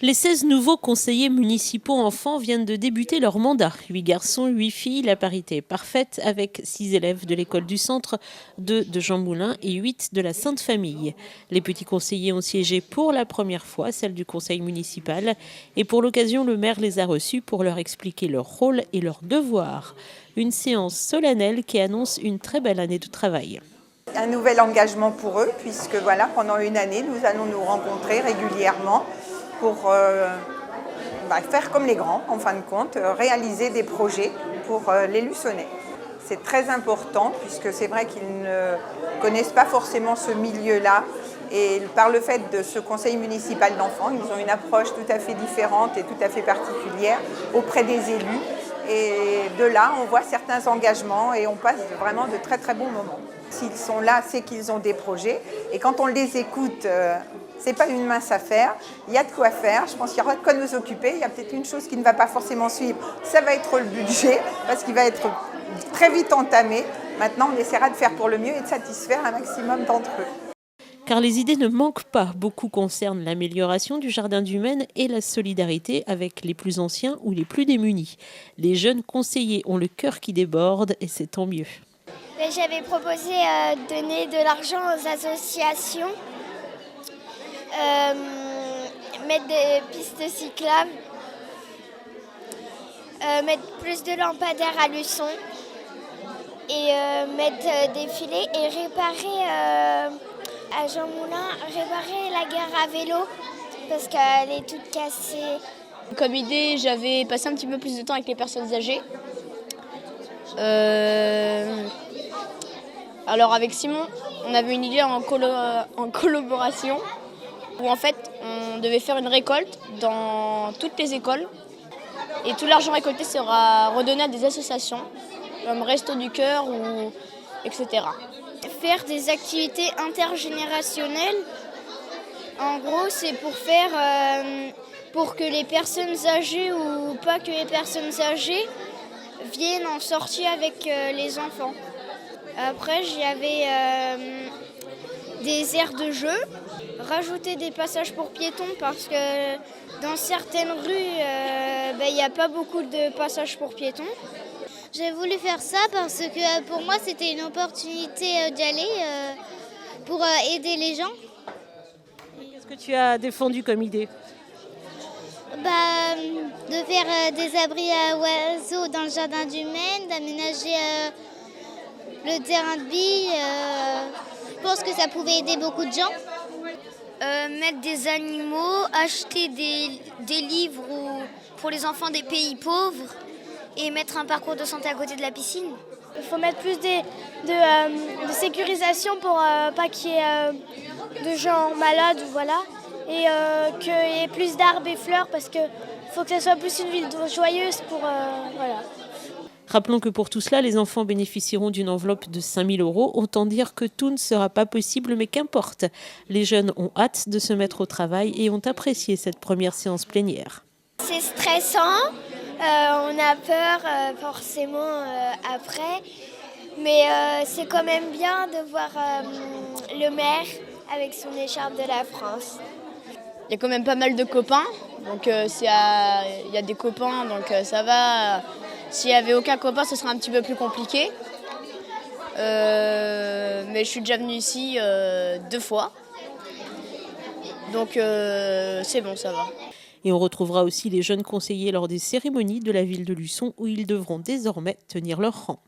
Les 16 nouveaux conseillers municipaux enfants viennent de débuter leur mandat. 8 garçons, 8 filles, la parité est parfaite avec 6 élèves de l'école du centre, 2 de Jean Moulin et 8 de la Sainte Famille. Les petits conseillers ont siégé pour la première fois, celle du conseil municipal. Et pour l'occasion, le maire les a reçus pour leur expliquer leur rôle et leurs devoirs. Une séance solennelle qui annonce une très belle année de travail. Un nouvel engagement pour eux, puisque voilà, pendant une année, nous allons nous rencontrer régulièrement pour faire comme les grands, en fin de compte, réaliser des projets pour les Luçonnais. C'est très important, puisque c'est vrai qu'ils ne connaissent pas forcément ce milieu-là. Et par le fait de ce conseil municipal d'enfants, ils ont une approche tout à fait différente et tout à fait particulière auprès des élus. Et de là, on voit certains engagements et on passe vraiment de très très bons moments. S'ils sont là, c'est qu'ils ont des projets. Et quand on les écoute, c'est pas une mince affaire. Il y a de quoi faire. Je pense qu'il y aura de quoi nous occuper. Il y a peut-être une chose qui ne va pas forcément suivre. Ça va être le budget, parce qu'il va être très vite entamé. Maintenant, on essaiera de faire pour le mieux et de satisfaire un maximum d'entre eux. Car les idées ne manquent pas. Beaucoup concernent l'amélioration du jardin du Maine et la solidarité avec les plus anciens ou les plus démunis. Les jeunes conseillers ont le cœur qui déborde et c'est tant mieux. J'avais proposé de donner de l'argent aux associations, mettre des pistes cyclables, mettre plus de lampadaires à Luçon et mettre des filets et réparer à Jean Moulin, réparer la gare à vélo parce qu'elle est toute cassée. Comme idée, j'avais passé un petit peu plus de temps avec les personnes âgées. Alors avec Simon, on avait une idée en collaboration où en fait on devait faire une récolte dans toutes les écoles et tout l'argent récolté sera redonné à des associations comme Resto du Cœur ou etc. Faire des activités intergénérationnelles, en gros c'est pour que les personnes âgées ou pas que les personnes âgées viennent en sortie avec les enfants. Après, j'avais des aires de jeu, rajouter des passages pour piétons parce que dans certaines rues, il n'y a pas beaucoup de passages pour piétons. J'ai voulu faire ça parce que pour moi, c'était une opportunité d'y aller pour aider les gens. Qu'est-ce que tu as défendu comme idée ? De faire des abris à oiseaux dans le jardin du Maine, d'aménager le terrain de billes. Je pense que ça pouvait aider beaucoup de gens. Mettre des animaux, acheter des livres pour les enfants des pays pauvres et mettre un parcours de santé à côté de la piscine. Il faut mettre plus de sécurisation pour pas qu'il y ait de gens malades, voilà, et qu'il y ait plus d'arbres et fleurs parce qu'il faut que ça soit plus une ville joyeuse pour voilà. Rappelons que pour tout cela, les enfants bénéficieront d'une enveloppe de 5 000 €. Autant dire que tout ne sera pas possible, mais qu'importe. Les jeunes ont hâte de se mettre au travail et ont apprécié cette première séance plénière. C'est stressant, on a peur forcément après, mais c'est quand même bien de voir le maire avec son écharpe de la France. Il y a quand même pas mal de copains, donc il y a des copains, donc ça va. S'il n'y avait aucun copain, ce serait un petit peu plus compliqué. Mais je suis déjà venue ici 2 fois. Donc c'est bon, ça va. Et on retrouvera aussi les jeunes conseillers lors des cérémonies de la ville de Luçon où ils devront désormais tenir leur rang.